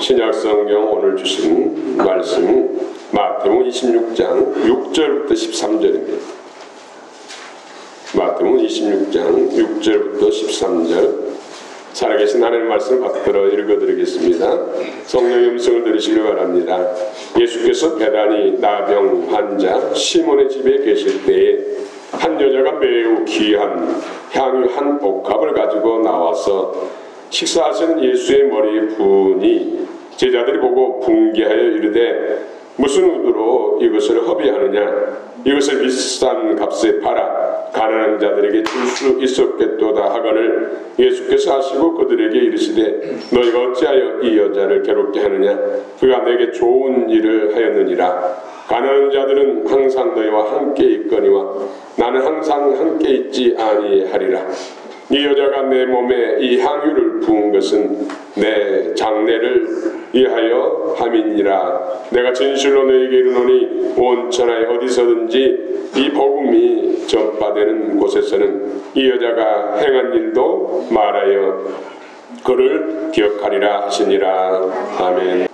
신약성경 오늘 주신 말씀 마태복음 26장 6절부터 13절입니다. 마태복음 26장 6절부터 13절 살아계신 하나님의 말씀을 받들어 읽어드리겠습니다. 성령의 음성을 들으시기 바랍니다. 예수께서 베다니 나병 환자 시몬의 집에 계실 때에 한 여자가 매우 귀한 향유 한 옥합을 가지고 나와서 식사하시는 예수의 머리에 부으니 제자들이 보고 분개하여 이르되 무슨 의도로 이것을 허비하느냐? 이것을 비싼 값에 팔아 가난한 자들에게 줄 수 있었겠도다 하거늘 예수께서 하시고 그들에게 이르시되 너희가 어찌하여 이 여자를 괴롭게 하느냐? 그가 내게 좋은 일을 하였느니라. 가난한 자들은 항상 너희와 함께 있거니와 나는 항상 함께 있지 아니하리라. 이 여자가 내 몸에 이 향유를 부은 것은 내 장례를 위하여 함이니라. 내가 진실로 너희에게 이르노니 온 천하에 어디서든지 이 복음이 전파되는 곳에서는 이 여자가 행한 일도 말하여 그를 기억하리라 하시니라. 아멘.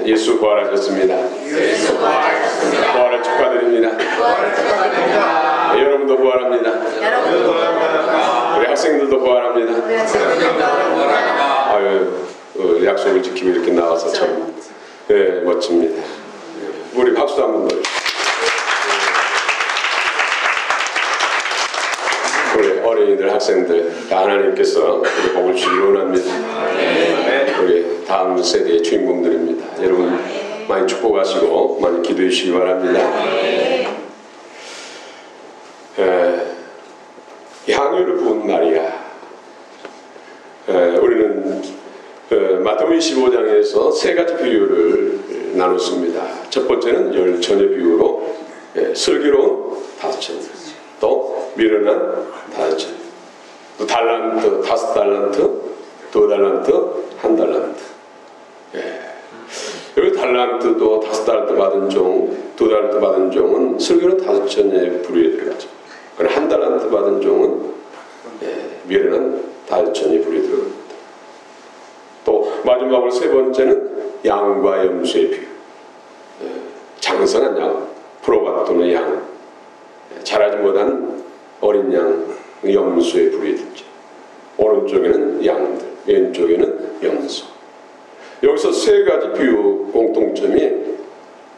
예수 부활하셨습니다. 부활을 축하드립니다. 여러분도 부활합니다. 우리 학생들도 부활합니다. 아유, 약속을 지키고 이렇게 나와서 참 멋집니다. 우리 박수 한번 넣어주세요. 우리 어린이들, 학생들 다 하나님께서 우리 복을 주기를 원합니다. 우리 다음 세대의 주인공들입니다. 여러분 많이 축복하시고 많이 기도해 주시기 바랍니다. 향유를 부은 마리아. 우리는 마태복음 25장에서 세 가지 비유를 나눴습니다. 첫 번째는 열처녀 비유로 슬기로운 5처녀, 또 미련한 5처녀, 또 달란트, 5달란트, 2달란트, 1달란트. 여기 달란트도 5 5달란트 받은 종, 2달란트 받은 종은 슬기로 5천의 부류에 들어가죠. 그러나 1달란트 받은 종은 미련한 5천의 부류에 들어갑니다. 또 마지막으로 세 번째는 양과 염소의 비유. 장성한 양, 프로바토는 양, 자라지 못한 어린 양, 염소의 부류에 들죠. 오른쪽에는 양들, 왼쪽에는 염소. 여기서 세 가지 비유 공통점이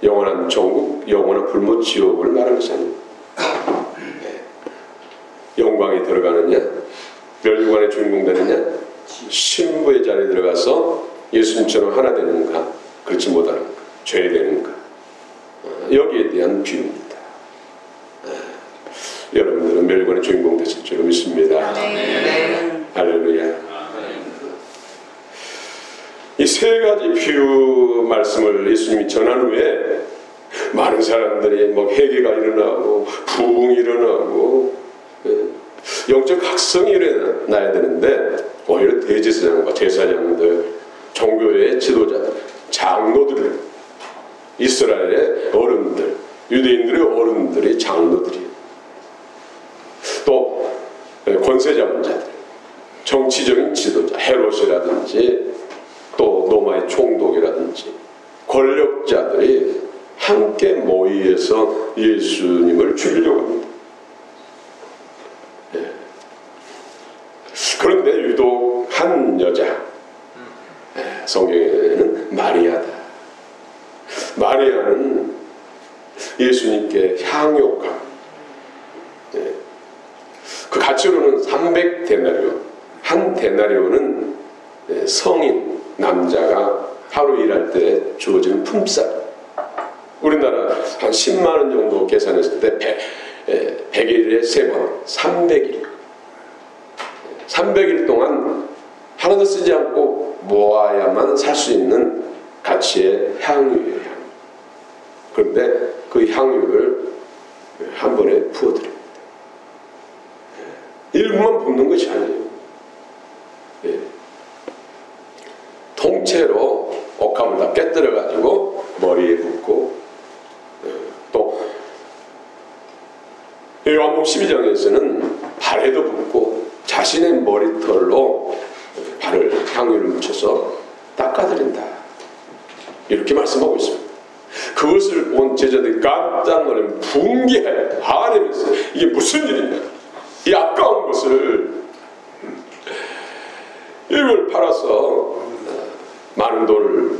영원한 천국, 영원한 불못 지옥을 말하는 것이 아닙니다. 영광에 들어가느냐, 멸류관의 주인공 되느냐, 신부의 자리에 들어가서 예수님처럼 하나 되는가, 그렇지 못하는가, 죄되는가, 여기에 대한 비유입니다. 여러분들은 멸류관의 주인공 되실 줄 믿습니다. 할렐루야. 이 세 가지 비유 말씀을 예수님이 전한 후에 많은 사람들이 뭐 회개가 일어나고 부흥이 일어나고 영적 각성이 일어나야 되는데 오히려 대제사장과 제사장들, 종교의 지도자들, 장로들, 이스라엘의 어른들, 유대인들의 어른들이 장로들이에요. 또 권세 잡은 자들, 정치적인 지도자, 헤롯이라든지 또 로마의 총독이라든지 권력자들이 함께 모이에서 예수님을 죽이려고 합니다. 그런데 유독 한 여자, 성경에는 마리아다. 마리아는 예수님께 향유가, 그 가치로는 300데나리온, 한 데나리온은 성인 남자가 하루 일할 때 주어지는 품삯. 우리나라 한 10만 원 정도 계산했을 때 100일에 3번, 300일. 300일 동안 하나도 쓰지 않고 모아야만 살 수 있는 가치의 향유예요. 그런데 그 향유를 한 번에 부어드립니다. 일부만 붓는 것이 아니에요. 통째로 옥합을 다 깨뜨려가지고 머리에 붓고, 또 요한복음 12장에서는 발에도 붓고 자신의 머리털로 발을 향유를 묻혀서 닦아드린다, 이렇게 말씀하고 있습니다. 그것을 본 제자들이 깜짝 놀라며 분개하여 화내면서 이게 무슨 일이냐, 이 아까운 것을 이걸 팔아서 많은 돈을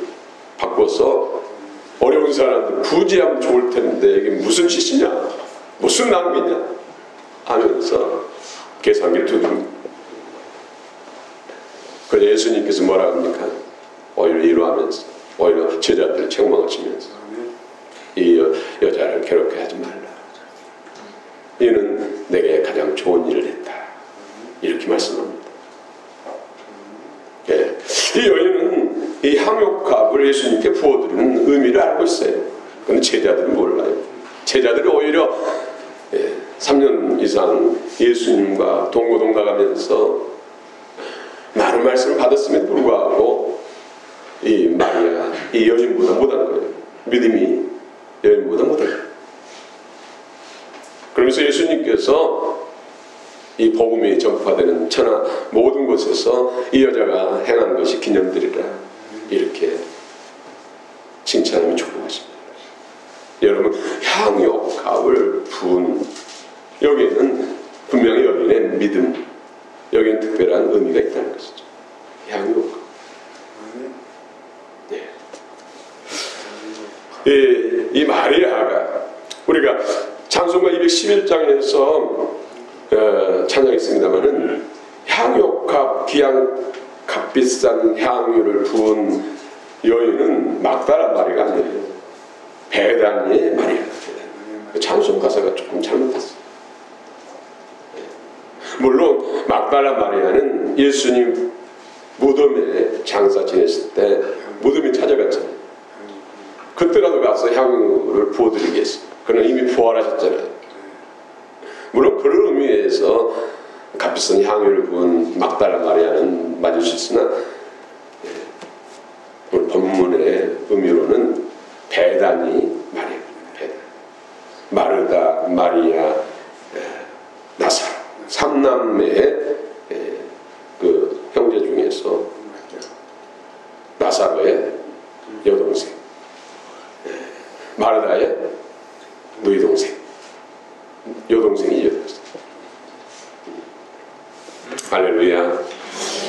바꿔서 어려운 사람들 구제하면 좋을 텐데 이게 무슨 짓이냐, 무슨 낭비냐 하면서 계산기를 두드립니다. 그래서 예수님께서 뭐라 합니까? 오히려 이러하면서 오히려 제자들을 책망하시면서 이 여자를 괴롭게 하지 말라. 이는 내게 가장 좋은 일을 했다, 이렇게 말씀합니다. 이 여인은 이 향유값을 예수님께 부어드리는 의미를 알고 있어요. 그런데 제자들은 몰라요. 제자들이 오히려 3년 이상 예수님과 동고동락하면서 많은 말씀을 받았음에도 불구하고 이 마리아, 이 여인보다 못한 거예요. 믿음이 여인보다 못한 거예요. 그러면서 예수님께서 이 복음이 전파되는 천하 모든 곳에서 이 여자가 행한 것이 기념되리라, 이렇게 칭찬하며 축복하십니다. 여러분, 향유값을 부은 여기에는 분명히 여인의 믿음, 여기는 특별한 의미가 있다는 것이죠. 향유값. 이 마리아가 우리가 찬송가 211장에서 찬양했습니다마는 향유값, 귀한 값비싼 향유를 부은 여인은 막달라 마리아가 아니에요. 베다니의 마리아. 찬송 가사가 조금 잘못됐어요. 물론 막달라 마리아는 예수님 무덤에 장사 지냈을 때 무덤에 찾아갔잖아요. 그때라도 가서 향유를 부어드리게 했어요. 그는 이미 부활하셨잖아요. 물론 그런 의미에서 값비싼 향유를 부은 막달라 마리아는 맞을 수 있으나 오늘 본문의 의미로는 배단이 마리아, 배단. 마르다, 마리아, 나사로. 3남매의 그 형제 중에서 나사로의 여동생, 마르다의 누이 동생, 여동생이 여동생. 할렐루야.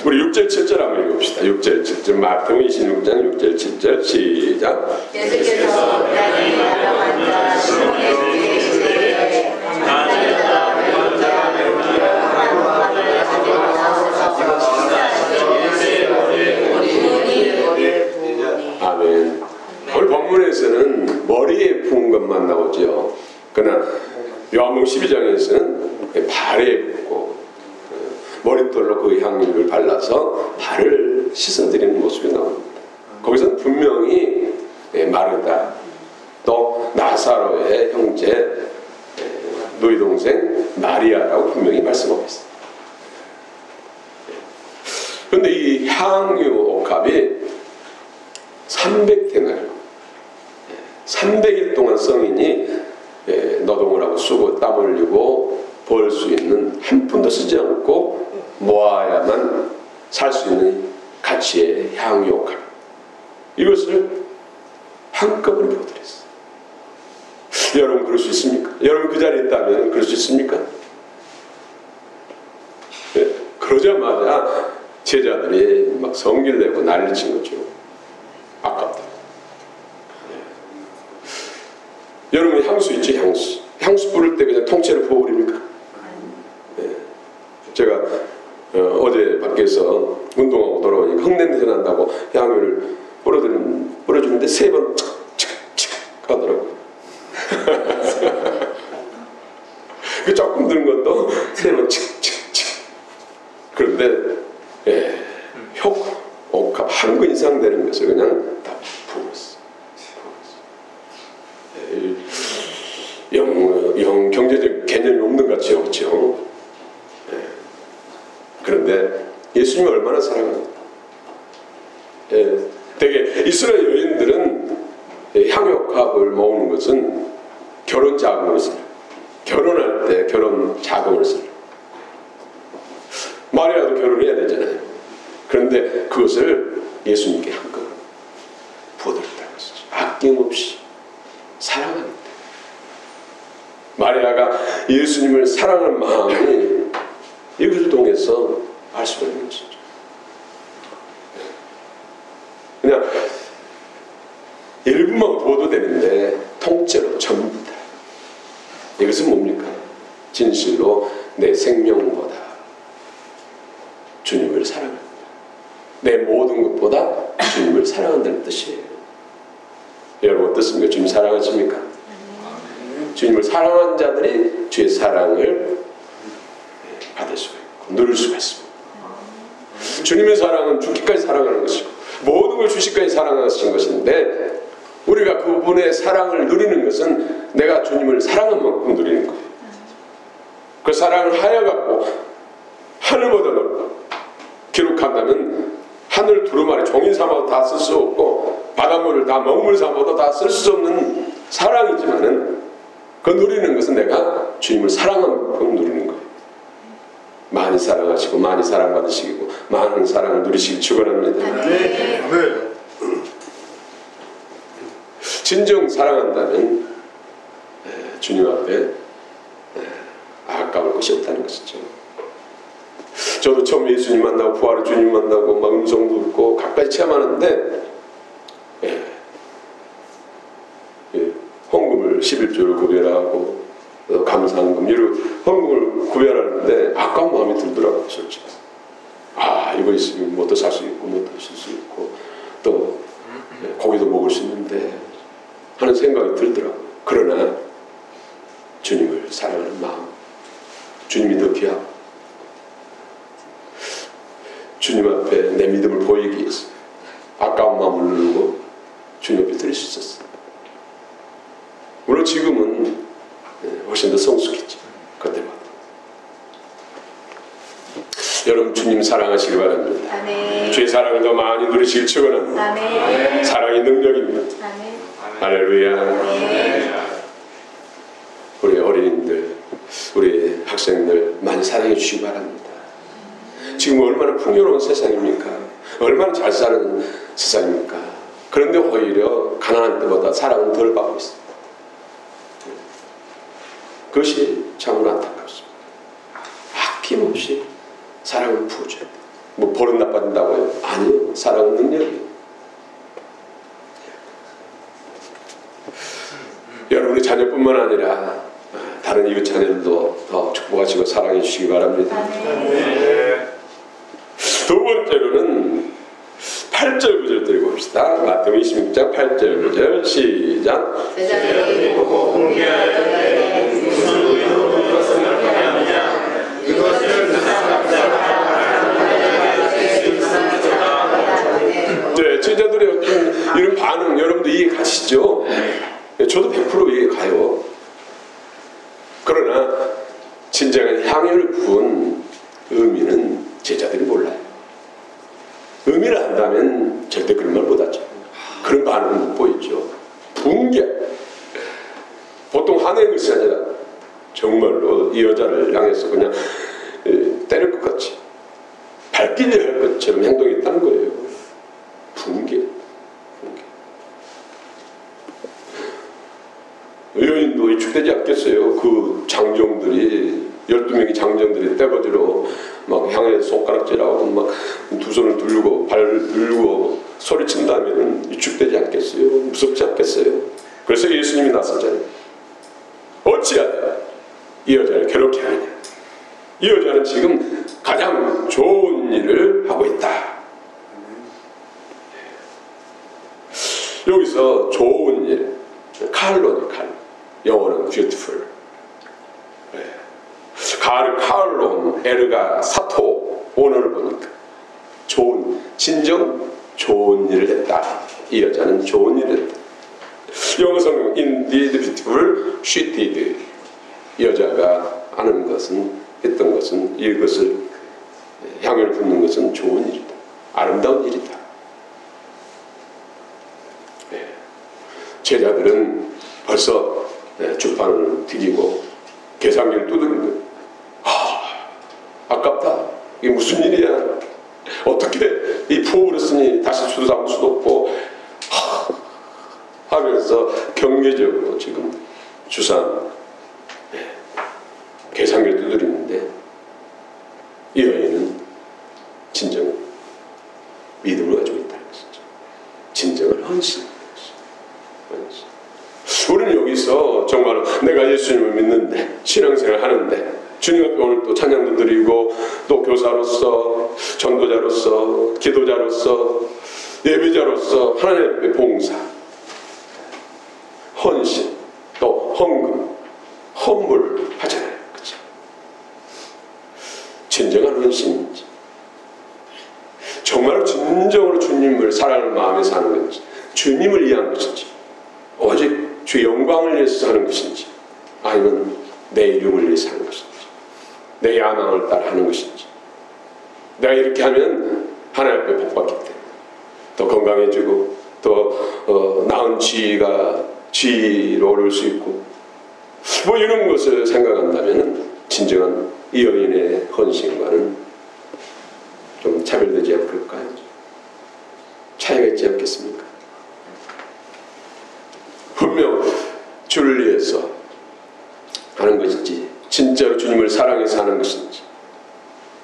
우리 6절 7절 한번 읽읍시다. 6절 7절 마태복음 26장 6절 7절 시작. 예수께서 땅에 나라만 자 시몬의 주제에 아멘. 오늘 본문에서는 머리에 부은 것만 나오죠. 그러나 요한복음 12장에서는 발에 붓고 머릿돌로 그 향유를 발라서 발을 씻어드리는 모습이 나옵니다. 거기서는 분명히 마르다 또 나사로의 형제 누이 동생 마리아라고 분명히 말씀하고 있습니다. 그런데 이 향유 옥합이 300데나리온 300일 동안 성인이 노동을 하고 쓰고 땀 흘리고 벌 수 있는 한 푼도 쓰지 않고 모아야만 살 수 있는 가치의 향유 옥합, 이것을 한꺼번에 보여드렸어요. 여러분 그럴 수 있습니까? 여러분 그 자리에 있다면 그럴 수 있습니까? 네. 그러자마자 제자들이 막 성기를 내고 난리 친 거죠. 아깝다. 네. 여러분 향수 있죠? 향수. 향수 뿌릴 때 그냥 통째로 부어버립니까? 네. 제가 어제 밖에서 운동하고 돌아오니까 흙냄새 난다고 향유를 뿌려주는데 3번 칙칙칙 하더라고요. 그 조금 드는 것도 3번 칙칙칙. 그런데 옥합 한 근 이상 되는 것을 그냥 다 부었어. 영 경제적 개념이 없는 것 같죠, 그렇죠? 그런데 예수님이 얼마나 사랑합니다. 되게 이스라엘 여인들은 향유옥합을 모으는 것은 결혼 자금을 써요. 결혼할 때 결혼 자금을 써요. 마리아도 결혼해야 되잖아요. 그런데 그것을 예수님께 한꺼번에 부어드렸다는 것이죠. 아낌없이 사랑합니다. 마리아가 예수님을 사랑하는 마음이 이것을 통해서 알 수가 있는 것이죠. 그냥 일부만 부어도 되는데 통째로 전부 다. 이것은 뭡니까? 진실로 내 생명보다 주님을 사랑한다. 내 모든 것보다 주님을 사랑한다는 뜻이에요. 여러분 어떻습니까? 주님 사랑하십니까? 주님을 사랑한 자들이 주의 사랑을 받을 수가 있고 누릴 수가 있습니다. 주님의 사랑은 죽기까지 사랑하는 것이고 모든 걸 주시기까지 사랑하신 것인데, 우리가 그분의 사랑을 누리는 것은 내가 주님을 사랑한 만큼 누리는 거예요. 그 사랑을 하여갖고 하늘보다 넓고, 기록한다면 하늘 두루마리 종이 삼아도 다 쓸 수 없고 바닷물을 다 먹물 삼아도 다 쓸 수 없는 사랑이지만은, 그 누리는 것은 내가 주님을 사랑한 만큼 누리는 거예요. 많이 사랑하시고 많이 사랑받으시고 많은 사랑을 누리시길 축원합니다. 네. 진정 사랑한다면 주님 앞에 아까울 것이 없다는 것이죠. 저도 처음 예수님 만나고 부활의 주님 만나고 막 음성도 듣고 가까이 체험하는데 헌금을 11조를 구별하고 감사헌금 이런 헌금을 구별하는데 아까운 마음이 들더라고요. 솔직히 이거 있으면 뭐 더 살 수 있고 뭐 더 쓸 수 있고 또 고기도 먹을 수 있는데 하는 생각이 들더라고요. 그러나 주님을 사랑하는 마음, 주님이 더 귀하고 주님 앞에 내 믿음을 보이기 위해서 아까운 마음을 누르고 주님 앞에 드릴 수 있었어요. 물론 지금은 훨씬 더 성숙했죠. 그때마다. 여러분 주님 사랑하시기 바랍니다. 아멘. 주의 사랑을 더 많이 누리시길 축원합니다. 아멘. 사랑이 능력입니다. 아멘. 할렐루야. 우리 어린이들, 우리 학생들 많이 사랑해 주시기 바랍니다. 지금 얼마나 풍요로운 세상입니까? 얼마나 잘 사는 세상입니까? 그런데 오히려 가난한 때보다 사랑은 덜 받고 있습니다. 그것이 참으로 안타깝습니다. 아낌없이 사랑을 부어줘야 돼요. 뭐 버릇 나빠진다고요? 아니요. 사랑은 능력이에요. 여러분의 자녀뿐만 아니라 다른 이웃 자녀들도 더 축복하시고 사랑해 주시기 바랍니다. 두 번째로는 8절 9절 드려봅시다. 마태복음 26장 8절 9절 시작. 세상에 보고 공개할 때 무슨 의도로 그것을 하느냐 이것을 네, 제자들의 어떤 이런 반응 여러분도 이해 가시죠? 저도 100% 이해 가요. 그러나 진정한 향유를 부은 의미는 제자들이 몰라요. 의미를 안다면 절대 그런 말 못하죠. 그런 반응은 못 보이죠. 붕괴. 보통 화내는 것이 아니라 정말로 이 여자를 향해서 그냥 때릴 것 같이 발길을 할 것처럼 행동했다는 거예요. 붕괴. 여인도 위축되지 않겠어요. 그 장정들이 12명의 장정들이 떼거지로 막 향해 손가락질하고 막 두 손을 들고 발 들고 소리친다면 위축되지 않겠어요? 무섭지 않겠어요? 그래서 예수님이 나서잖아요. 어찌하여 이 여자를 괴롭게 하느냐? 이 여자는 지금 가장 좋은 일을 하고 있다. 여기서 좋은 일, 칼로니 칼. 영어는 beautiful. 칼론, 에르가 사토, 오늘을 보니까 좋은, 진정 좋은 일을 했다. 이 여자는 좋은 일을 했다. 영어 성경 indeed beautiful, she did. 이 여자가 하는 것은, 했던 것은, 이것을 향유를 붓는 것은 좋은 일이다. 아름다운 일이다. 제자들은 벌써 주판을 튀기고 계산기를 두드리는 거예요. 아깝다. 이게 무슨 일이야? 어떻게 이 부어버렸으니 다시 수도 담을 수도 없고 하면서 경계적으로 지금 주산 계산기를 두드리는데 이 여인은 진정 믿음을 가지고 있다는 것이죠. 진정한 헌신. 우리는 여기서 정말 내가 예수님을 믿는데 신앙생활 하는데 주님 앞에 오늘 또 찬양도 드리고 또 교사로서 전도자로서 기도자로서 예배자로서 하나님 앞에 봉사 헌신 또 헌금 헌물 하잖아요. 그렇죠? 진정한 헌신인지 정말 진정으로 주님을 사랑하는 마음에 사는 건지 주님을 위한 것인지 오직 주의 영광을 위해서 하는 것인지 아니면 내 이름을 위해서 하는 것인지 내 야망을 따라 하는 것인지 내가 이렇게 하면 하나님 앞에 복받기 때문에 더 건강해지고 더 나은 지위로 오를 수 있고 뭐 이런 것을 생각한다면 진정한 이 여인의 헌신과는 좀 차별되지 않을까요? 차이가 있지 않겠습니까? 분명 주를 위해서 하는 것인지 진짜로 주님을 사랑해서 하는 것인지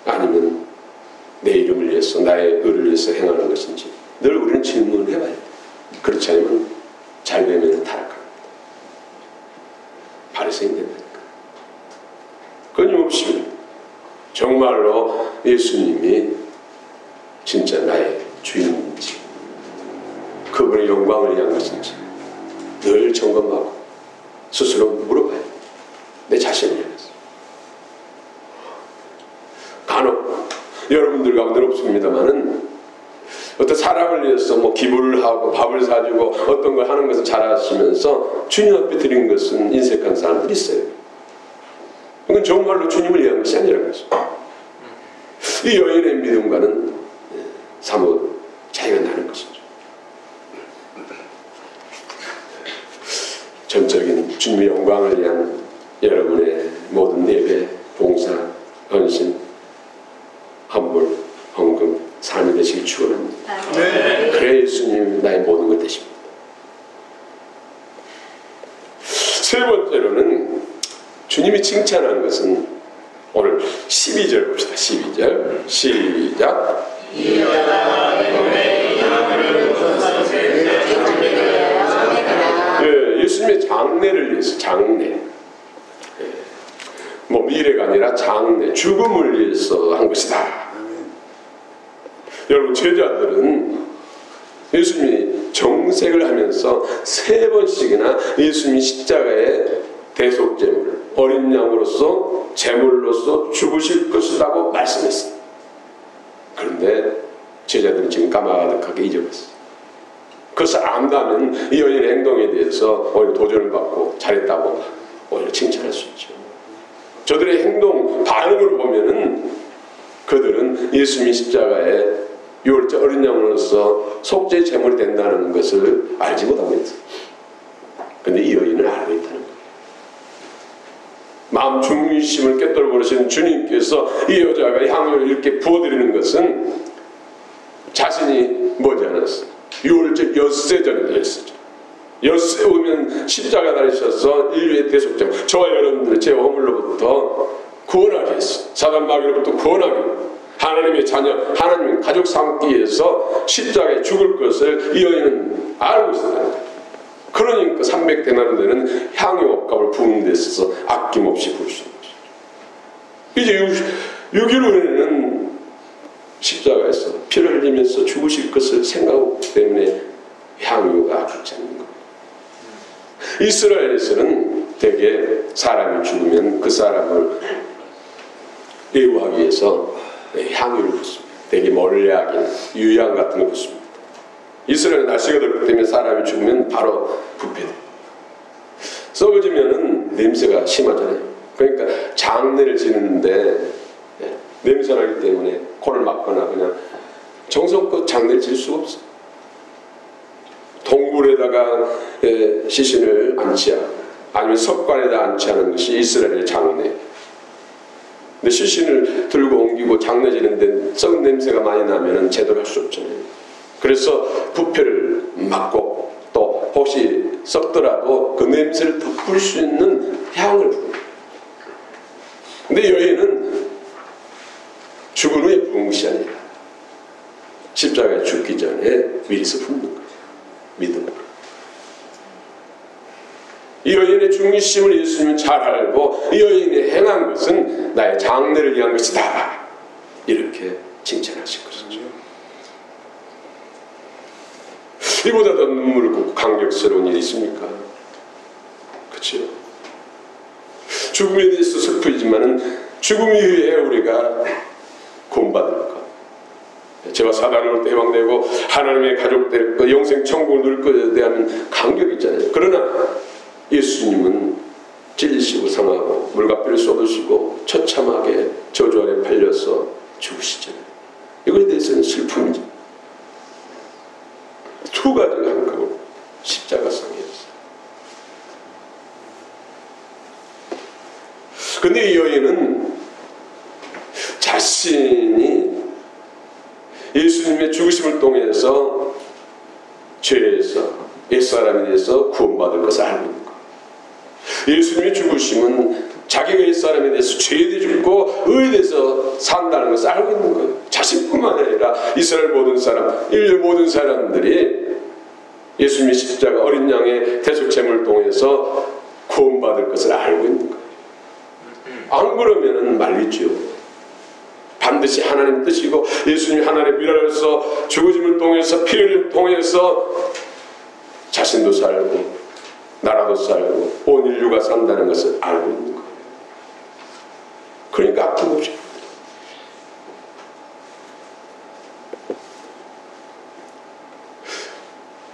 아니면 내 이름을 위해서 나의 의를 위해서 행하는 것인지 늘 우리는 질문을 해봐야 돼요. 그렇지 않으면 잘 되면 타락합니다. 바리새인 된다니까. 끊임없이 정말로 예수님이 진짜 나의 주인인지 그분의 영광을 위한 것인지 늘 점검하고 스스로 물어봐야 돼. 내 자신을 위해서. 간혹 여러분들 가운데는 없습니다만은 어떤 사람을 위해서 뭐 기부를 하고 밥을 사주고 어떤 걸 하는 것을 잘 하시면서 주님 앞에 드린 것은 인색한 사람들이 있어요. 그건 정말로 주님을 위한 것이 아니라는 거죠. 이 여인의 믿음과는 사뭇 차이가 나는 것이죠. 주님의 영광을 위한 여러분의 모든 예배, 봉사, 헌신, 헌물, 헌금, 삶이 되시길 축원합니다. 그래 예수님 나의 모든 것 되십니다. 세 번째로는 주님이 칭찬한 것은 오늘 12절 봅시다. 12절 시작. 예수님의 장례를 위해서 장례, 뭐 미래가 아니라 장례, 죽음을 위해서 한 것이다. 여러분 제자들은 예수님이 정색을 하면서 3번씩이나 예수님이 십자가의 대속제물, 어린 양으로서 제물로서 죽으실 것이라고 말씀했어요. 그런데 제자들은 지금 까마득하게 잊어버렸어요. 그것을 안다면 이 여인의 행동에 대해서 오히려 도전을 받고 잘했다고 오히려 칭찬할 수 있죠. 저들의 행동 반응을 보면은 그들은 예수님이 십자가에 유월절 어린 양으로서 속죄 제물이 된다는 것을 알지 못하고 있어요. 그런데 이 여인은 알고 있다는 거예요. 마음 중심을 깨뜨려 버리신 주님께서 이 여자가 향유를 이렇게 부어드리는 것은 자신이 머지않았어요. 유월절 엿새 전에 엿새죠. 엿새 오면 십자가 달리셔서 인류의 대속제물, 저와 여러분들의 죄와 허물로부터 구원하기 위해서, 사단 마귀로부터 구원하기 위해서, 하나님의 자녀, 하나님의 가족 삼기 위해서 십자가에 죽을 것을 이 여인은 알고 있었다. 그러니까 300데나리 되는 향유값을 부은 데 있어서 아낌없이 부을 수 있는 것이죠. 이제 6일 후에는 십자가에서 피를 흘리면서 죽으실 것을 생각하기 때문에 향유가 아깝지 않는 거예요. 이스라엘에서는 대개 사람이 죽으면 그 사람을 예우하기 위해서 향유를 붓습니다. 대개 멀리하긴 유향 같은 거 붓습니다. 이스라엘은 날씨가 덥기 때문에 사람이 죽으면 바로 부패돼요. 썩어지면은 냄새가 심하잖아요. 그러니까 장례를 지는데 냄새 나기 때문에 코를 막거나 그냥 정성껏 장례를 질 수가 없어요. 동굴에다가 시신을 안치하고 아니면 석관에다 안치하는 것이 이스라엘의 장례. 근데 시신을 들고 옮기고 장례 지는데 썩은 냄새가 많이 나면 제대로 할 수 없잖아요. 그래서 부패를 막고 또 혹시 썩더라도 그 냄새를 덮을 수 있는 향을 부릅니다. 근데 여인은 죽은 후에 부은 것이 아니라 십자가에 죽기 전에 미리서 붓는 거예요. 믿음으로. 이 여인의 중심을 예수님은 잘 알고 이 여인이 행한 것은 나의 장례를 위한 것이다. 이렇게 칭찬하신 것이죠. 이보다 더 눈물을 굽고 감격스러운 일이 있습니까? 그렇죠? 죽음에 대해서 슬프지만은 죽음 이후에 우리가 구원받을 것, 죄와 사단으로부터 해방되고 하나님의 가족 될 것, 영생 천국을 누릴 것에 대한 감격이 있잖아요. 그러나 예수님은 찔리시고 상하고 물과 피를 쏟으시고 처참하게 저주 아래 팔려서 죽으시잖아요. 이거에 대해서는 슬픔이죠. 두 가지가 한꺼번에 십자가상이었어요. 근데 이 여인은 자신이 예수님의 죽으심을 통해서 죄에서 옛사람에 대해서 구원받을 것을 알고 있는 거예요. 예수님의 죽으심은 자기가 옛사람에 대해서 죄에 대해 죽고 의에 대해서 산다는 것을 알고 있는 거예요. 자신뿐만 아니라 이스라엘 모든 사람, 인류 모든 사람들이 예수님의 십자가 어린 양의 대속제물을 통해서 구원받을 것을 알고 있는 거예요. 안 그러면은 말리죠. 반드시 하나님 뜻이고 예수님이 하나님의 미랄로서 죽으심을 통해서 피를 통해서 자신도 살고 나라도 살고 온 인류가 산다는 것을 알고 있는 거예요. 그러니까 아픈 거죠.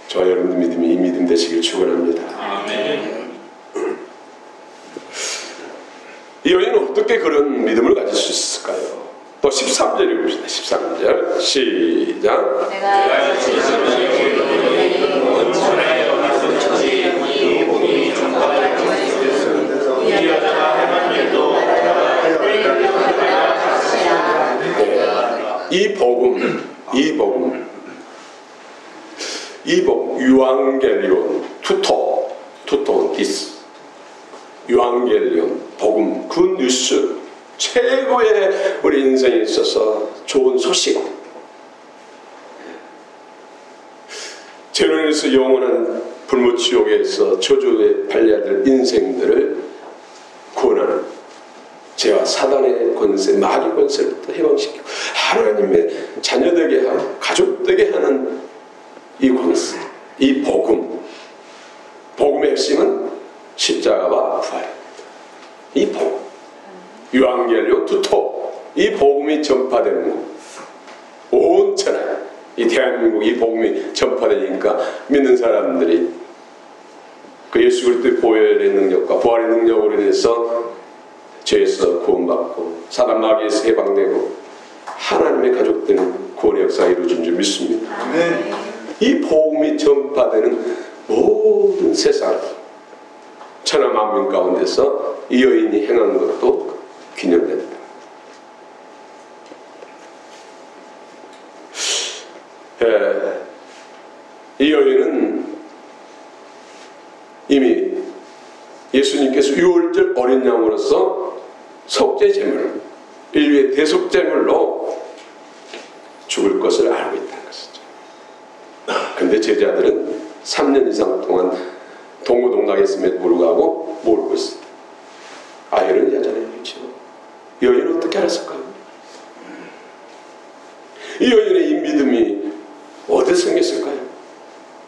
저와 여러분들 믿음이 이 믿음 되시길 축원합니다. 아멘. 이 여인은 어떻게 그런 믿음을 가질 수 있을까요? 또 13절을 봅시다. 13절 시작. 내가 이 복음이 전파되는 것은 이 여자가 행한 일도 이 복음, 유앙겔리온, 투토, 디스, 유앙겔리온, 복음, 그 뉴스, 최고의 우리 인생에 있어서 좋은 소식. 죄로 인해서 영원한 불무지옥에서 저주에 팔려야 될 인생들을 구원하는 죄와 사단의 권세, 마귀 권세부터 해방시키고 하나님의 자녀되게 하고 가족되게 하는 이 권세, 이 복음의 핵심은 십자가와 부활입니다. 이 복음, 유앙겔리온 투토, 이 복음이 전파되는 것, 온 천하에 이 대한민국 이 복음이 전파되니까 믿는 사람들이 그 예수 그리스도의 보혈의 능력과 부활의 능력으로 인해서 죄에서 구원받고 사단 마귀에서 해방되고 하나님의 가족되는 구원의 역사가 이루어진 줄 믿습니다. 아멘. 이 복음이 전파되는 모든 세상 천하 만민 가운데서 이 여인이 행한 것도 기념됩니다. 이 여인은 이미 예수님께서 유월절 어린 양으로서 속죄 제물, 인류의 대속 제물로 죽을 것을 알고 있다는 것이죠. 그런데 제자들은 3년 이상 동안 동고동락했음에도 불구하고 모르고 있습니다. 아이를 여전히 있죠. 이 여인은 어떻게 알았을까요? 이 여인의 이 믿음이 어디서 생겼을까요?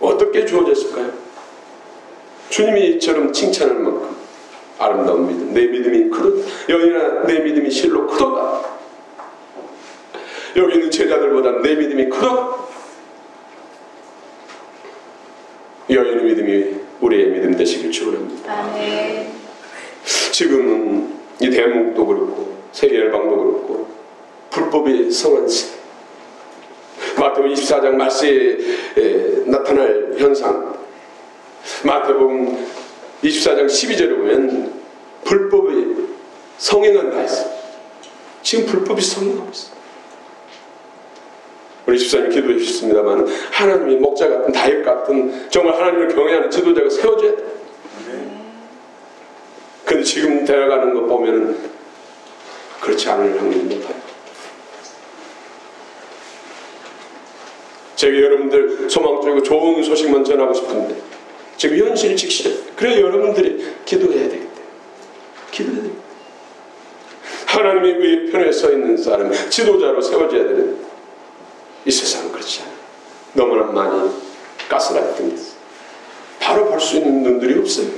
어떻게 주어졌을까요? 주님이 이처럼 칭찬할 만큼 아름다운 믿음, 내 믿음이 크도다. 여인아, 내 믿음이 실로 크도다. 여기 있는 제자들보다 내 믿음이 크도다. 여인의 믿음이 우리의 믿음 되시길 축원합니다. 아멘. 지금은 이 대한민국도 그렇고 세계 열방도 그렇고 불법이 성한 시대, 마태복음 24장 말세에 나타날 현상, 마태복음 24장 12절에 보면 불법이 성행한다 했어. 지금 불법이 성행하고 있어. 우리 집사님 기도해 주셨습니다만 하나님이 목자 같은 다윗 같은 정말 하나님을 경외하는 지도자가 세워져야 돼. 근데 지금 되어가는 것 보면은 그렇지 않을 확률이 높아요. 제가 여러분들 소망적이고 좋은 소식만 전하고 싶은데 지금 현실 직시. 그래 여러분들이 기도해야 되겠다. 기도해야 되겠다. 하나님의 의의 편에 서 있는 사람, 지도자로 세워져야 되는 이 세상은 그렇지 않아요. 너무나 많이 가스라이팅 있어요. 바로 볼 수 있는 눈들이 없어요.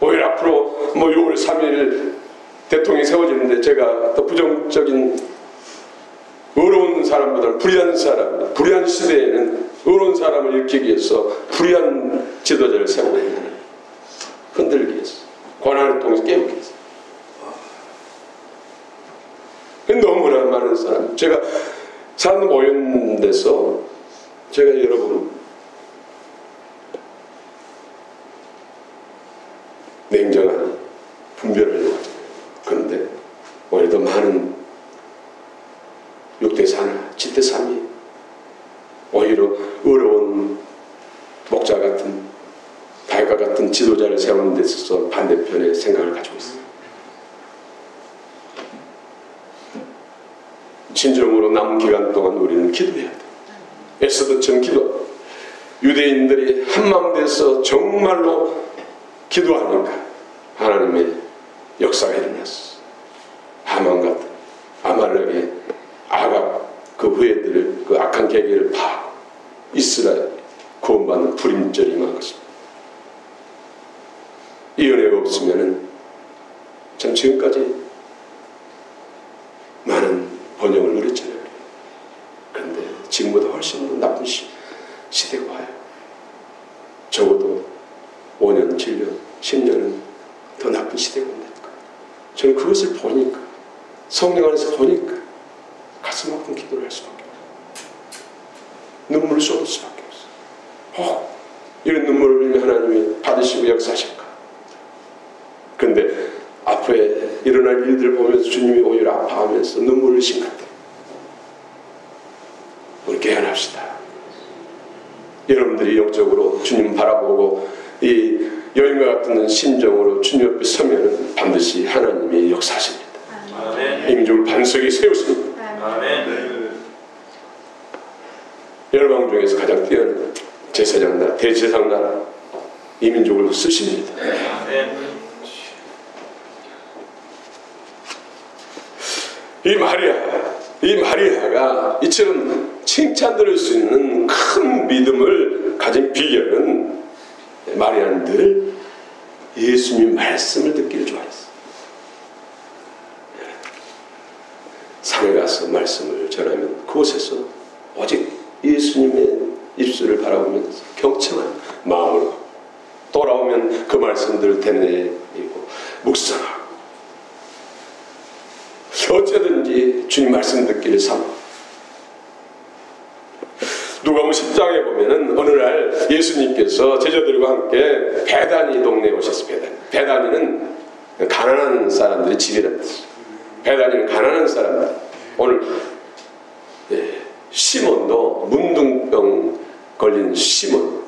오히려 앞으로 6월 3일 대통령이 세워지는데 제가 더 부정적인 의로운 사람보다는 불의한 사람, 불의한 시대에는 의로운 사람을 일으키기 위해서 불의한 지도자를 세우고 있는, 흔들기 위해서, 권한을 통해서 깨우기 위해서. 너무나 많은 사람, 제가 사람들 모인 데서 제가 여러분 냉정한 분별을 하려고 하잖아요. 그런데 오히려 더 많은 6대 4나 7대 3이 오히려 어려운 목자 같은 다윗과 같은 지도자를 세우는 데 있어서 반대편의 생각을 가지고 있어요. 진정으로 남은 기간 동안 우리는 기도해야 돼. 에스더처럼 기도. 유대인들이 한마음 돼서 정말로 기도하니까 하나님의 역사가 일어났어. 하만 같은 아말렉의 아갑 그 후예들을, 그 악한 계계를 파고 이스라엘 구원받는 불임절이 임한 것입니다. 이 은혜가 없으면은 참 지금까지 많은 번영을 누렸잖아요. 그런데 지금보다 훨씬 더 나쁜 시대가 와요. 적어도 5년, 7년, 10년은 더 나쁜 시대가 온다니까. 저는 그것을 보니까, 성령 안에서 보니까 가슴 아픈 기도를 할 수밖에 없어요. 이런 눈물을 흘리며 하나님이 받으시고 역사하실까? 그런데 앞에 일어날 일들을 보면서 주님이 오히려 아파하면서 눈물을 흘리신 것 같아요. 우리 깨어납시다. 여러분들이 영적으로 주님 바라보고 이 여인과 같은 심정으로 주님 앞에 서면은 반드시 하나님이 역사하십니다. 아멘. 이민족을 반석에 세우십니다. 아멘. 열방 중에서 가장 뛰어난 제사장 나라, 대제사장 나라 이민족을 쓰십니다. 아멘. 이 마리아가 이처럼 칭찬드릴 수 있는 큰 믿음을 가진 비결은 마리아는 늘 예수님 말씀을 듣기를 좋아했어. 산에 가서 말씀을 전하면 그곳에서 오직 예수님의 입술을 바라보면서 경청한 마음으로 돌아오면 그 말씀들을 되뇌이고 묵상하고 어쩌든지 주님 말씀 듣기를 삼아. 누가복음 10장에 보면은 어느 날 예수님께서 제자들과 함께 베다니 동네에 오셨어요. 베다니는 가난한 사람들의 집이라는 뜻이에요. 베다니는 가난한 사람들. 오늘 시몬도 문둥병 걸린 시몬.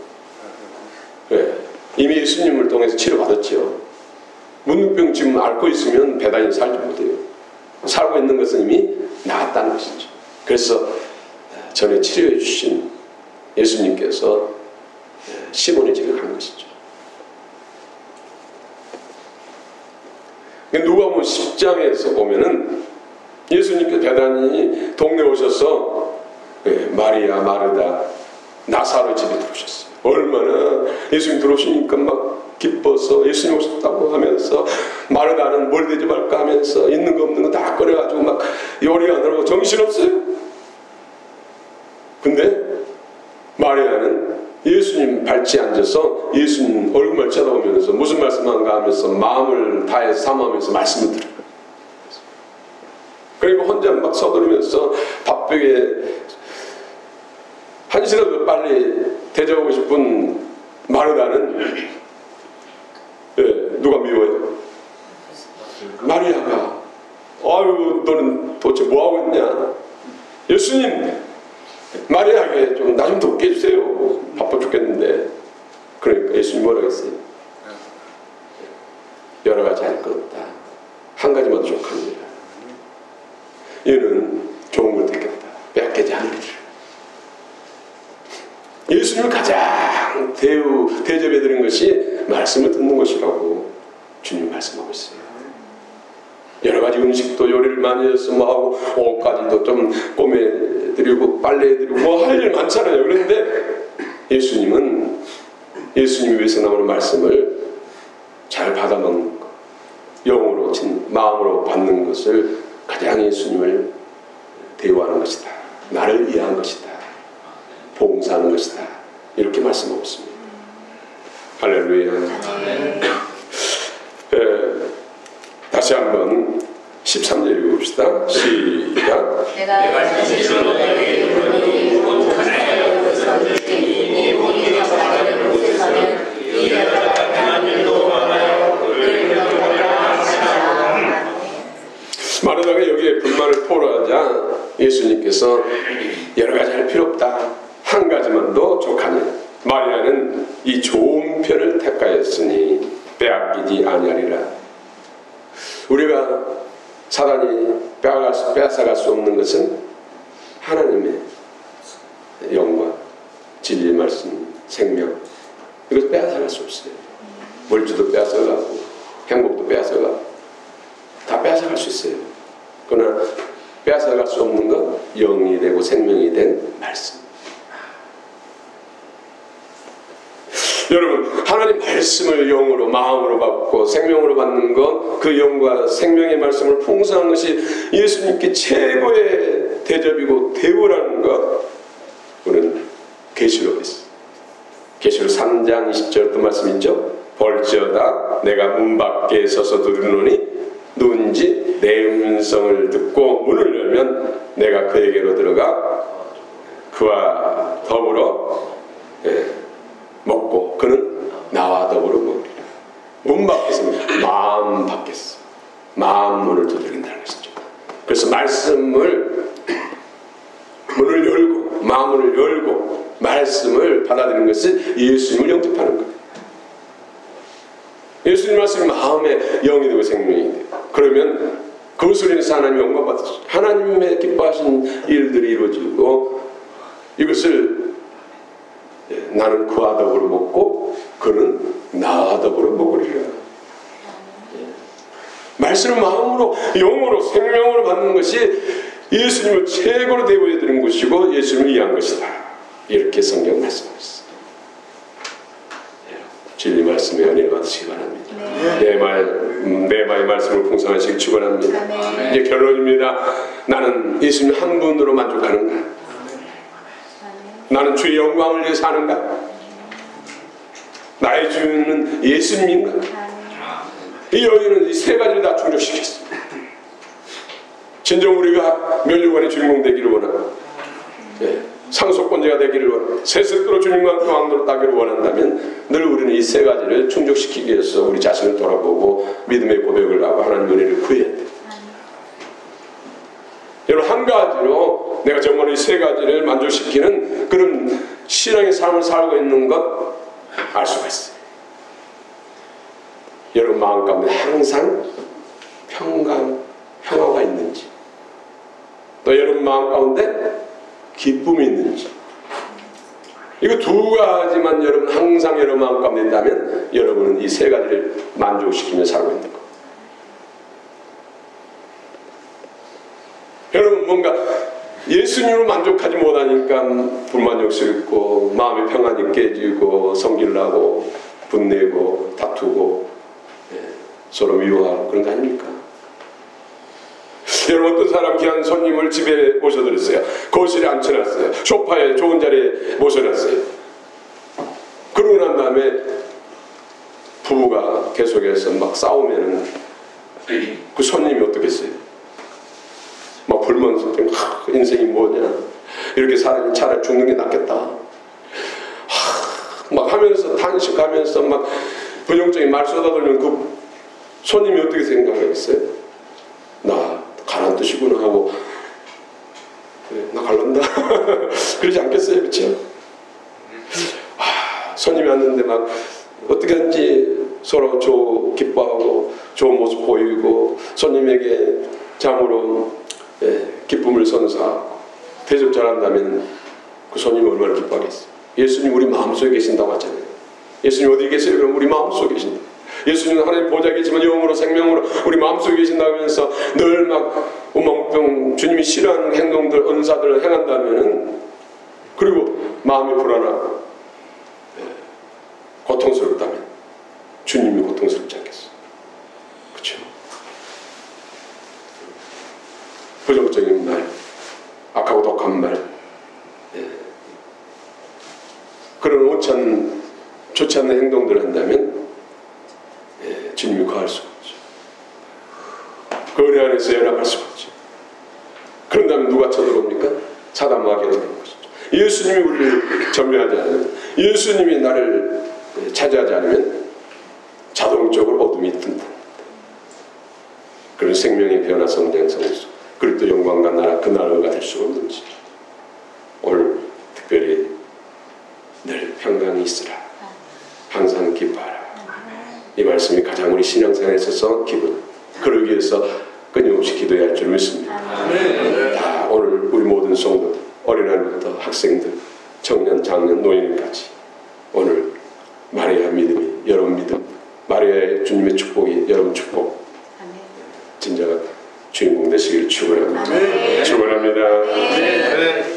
이미 예수님을 통해서 치료받았죠. 문둥병 지금 앓고 있으면 베다니 살지 못해요. 살고 있는 것은 이미 나았다는 것이죠. 그래서 전에 치료해 주신 예수님께서 시몬의 집에 간 것이죠. 누가복음 10장에서 보면은 예수님께서 베다니 동네에 오셔서 마리아, 마르다, 나사로 집에 들어오셨어요. 얼마나 예수님 들어오시니까 막 기뻐서 예수님 오셨다고 하면서 마르다는 뭘 대지 말까 하면서 있는 거 없는 거 다 꺼내가지고 막 요리하느라고 정신없어요. 근데 마리아는 예수님 발치에 앉아서 예수님 얼굴만 쳐다보면서 무슨 말씀한가 하면서 마음을 다해서 사모하면서 말씀을 들어요. 그리고 혼자 막 서두르면서 밥벽에 한시라도 빨리 대접하고 싶은 마르다는 누가 미워요? 마리아가 아유 너는 도대체 뭐하고 있냐? 예수님 마리아에게 좀 나 좀 돕게 해주세요. 바빠 죽겠는데. 그러니까 예수님 뭐라고 했어요? 여러 가지 할 것 없다. 한 가지만 족합니다. 얘는 좋은 걸 듣겠다. 빼앗기지 않으리라. 예수님을 가장 대접해드린 것이 말씀을 듣는 것이라고 주님 말씀하고 있어요. 여러 가지 음식도 요리를 많이 해서 뭐 하고 옷까지도 좀 꼬매드리고 빨래해드리고 뭐 할 일 많잖아요. 그런데 예수님은 예수님이 위해서 나오는 말씀을 잘 받아먹는 것, 영으로 마음으로 받는 것을 가장 예수님을 대우하는 것이다. 나를 이해한 것이다. 봉사하는 것이다. 이렇게 말씀하고 있습니다. 할렐루야. 다시 한번 13절 읽어봅시다. 시작. 내가 진실로 너에게 이르노니 곧 가나안에서 이 모든 사람을 곳에서는 이 여자가 행한 일도 많아요. 그를 기억하라 하시니라. 마르다가 여기에 불만을 토로하자 예수님께서 여러 가지 할 필요 없다. 한 가지만도 족하니 마리아는 이 좋은 편을 택하였으니 빼앗기지 아니하리라. 우리가 사단이 빼앗아갈 수 없는 것은 하나님의 영광, 진리의 말씀, 생명, 이것을 빼앗아갈 수 없어요. 물질도 빼앗아가고 행복도 빼앗아가고 다 빼앗아갈 수 있어요. 그러나 빼앗아갈 수 없는 것, 영이 되고 생명이 된 말씀. 여러분, 하나님 말씀을 영으로 마음으로 받고 생명으로 받는 것, 그 영과 생명의 말씀을 풍성한 것이 예수님께 최고의 대접이고 대우라는 것, 우리는 계시록에 있어요. 계시록 3장 20절 또 말씀 있죠. 볼지어다 내가 문 밖에 서서 두드리노니 누군지 내 음성을 듣고 문을 열면 내가 그에게로 들어가 그와 더불어 먹고 그는 나와 더불어 먹으리라. 문 밖에서 마음 밖에서 마음 문을 두드린다는 것이죠. 그래서 말씀을 문을 열고 마음을 열고 말씀을 받아들이는 것이 예수님을 영접하는 거예요. 예수님 말씀이 마음에 영이 되고 생명이 돼요. 그러면 그것을 인해서 하나님 영광 받으시죠. 하나님의 기뻐하신 일들이 이루어지고 이것을 나는 그와 더불어 먹고 그는 나와 더불어 먹으리라. 말씀을 마음으로 영으로 생명으로 받는 것이 예수님을 최고로 대우해드리는 것이고 예수님을 위한 것이다. 이렇게 성경 말씀하셨습니다. 진리 말씀에 은혜를 받으시기 바랍니다. 내 마의 말씀을 풍성하시기 축원합니다. 이제 결론입니다. 나는 예수님 한 분으로 만족하는가? 나는 주의 영광을 위해서 하는가? 나의 주는 예수님인가? 이 여인은 이 세 가지를 다 충족시켰습니다. 진정 우리가 멸류관의 주인공 되기를 원하고 상속권자가 되기를 원하고 새 스스로 주님과 왕노로 따기를 원한다면 늘 우리는 이 세 가지를 충족시키기 위해서 우리 자신을 돌아보고 믿음의 고백을 하고 하나님 은혜를 구해야 돼요. 여러분 한 가지로 내가 정말 이 세 가지를 만족시키는 그런 신앙의 삶을 살고 있는 것 알 수가 있어요. 여러분 마음 가운데 항상 평화가 있는지 또 여러분 마음 가운데 기쁨이 있는지 이거 두 가지만 여러분 항상 여러분 마음 가운데 있다면 여러분은 이 세 가지를 만족시키며 살고 있는 것. 여러분 뭔가 예수님으로 만족하지 못하니까 불만족스럽고 마음의 평안이 깨지고 성질나고 분내고 다투고 서로 미워하고 그런 거 아닙니까? 여러분 어떤 사람 귀한 손님을 집에 모셔드렸어요. 거실에 앉혀놨어요. 소파에 좋은 자리에 모셔놨어요. 그러고 난 다음에 부부가 계속해서 막 싸우면은 그 손님이 어떻겠어요? 막 불면서 인생이 뭐냐 이렇게 사람이 차라리 죽는 게 낫겠다 막 하면서 탄식하면서 막 부정적인 말 쏟아들면 그 손님이 어떻게 생각하겠어요? 나 가란두시구나 하고 나 갈란다 그러지 않겠어요? 그렇죠? 손님이 왔는데 막 어떻게 하는지 서로 기뻐하고 좋은 모습 보이고 손님에게 참으로 기쁨을 선사하고 대접 잘한다면 그 손님이 얼마나 기뻐하겠어요? 예수님 우리 마음속에 계신다고 하잖아요. 예수님 어디 계세요? 그럼 우리 마음속에 계신다. 예수님은 하나님 보좌에 계시지만 영으로 생명으로 우리 마음속에 계신다고 하면서 늘 막 엉망병 주님이 싫어하는 행동들 은사들을 행한다면 그리고 마음이 불안하고 고통스럽다면 주님이 고통스럽지 않겠어요? 그렇죠? 부정적인 말, 악하고 독한 말, 그런 좋지 않는 행동들을 한다면 주님이 거할 수가 없죠. 그 은혜 안에서 연합할 수가 없죠. 그런다면 누가 쳐들어옵니까? 사단마귀가 들어오는 것이죠. 예수님이 우리를 점유하지 않으면, 예수님이 나를 차지하지 않으면 자동적으로 어둠이 든다. 그런 생명의 변화, 성장, 성수, 그리고 또 영광과 나라, 그 나라가 될 수가 없는지 오늘 특별히 늘 평강이 있으라, 항상 기뻐하라, 이 말씀이 가장 우리 신앙생활에 있어서 그러기 위해서 끊임없이 기도해야 할 줄 믿습니다. 다 오늘 우리 모든 성도들, 어린아이부터 학생들, 청년, 장년, 노인까지 오늘 마리아 믿음이 여러분 믿음, 마리아의 주님의 축복이 여러분 축복, 진정한 주인공 되시기를 축원합니다. 축원합니다.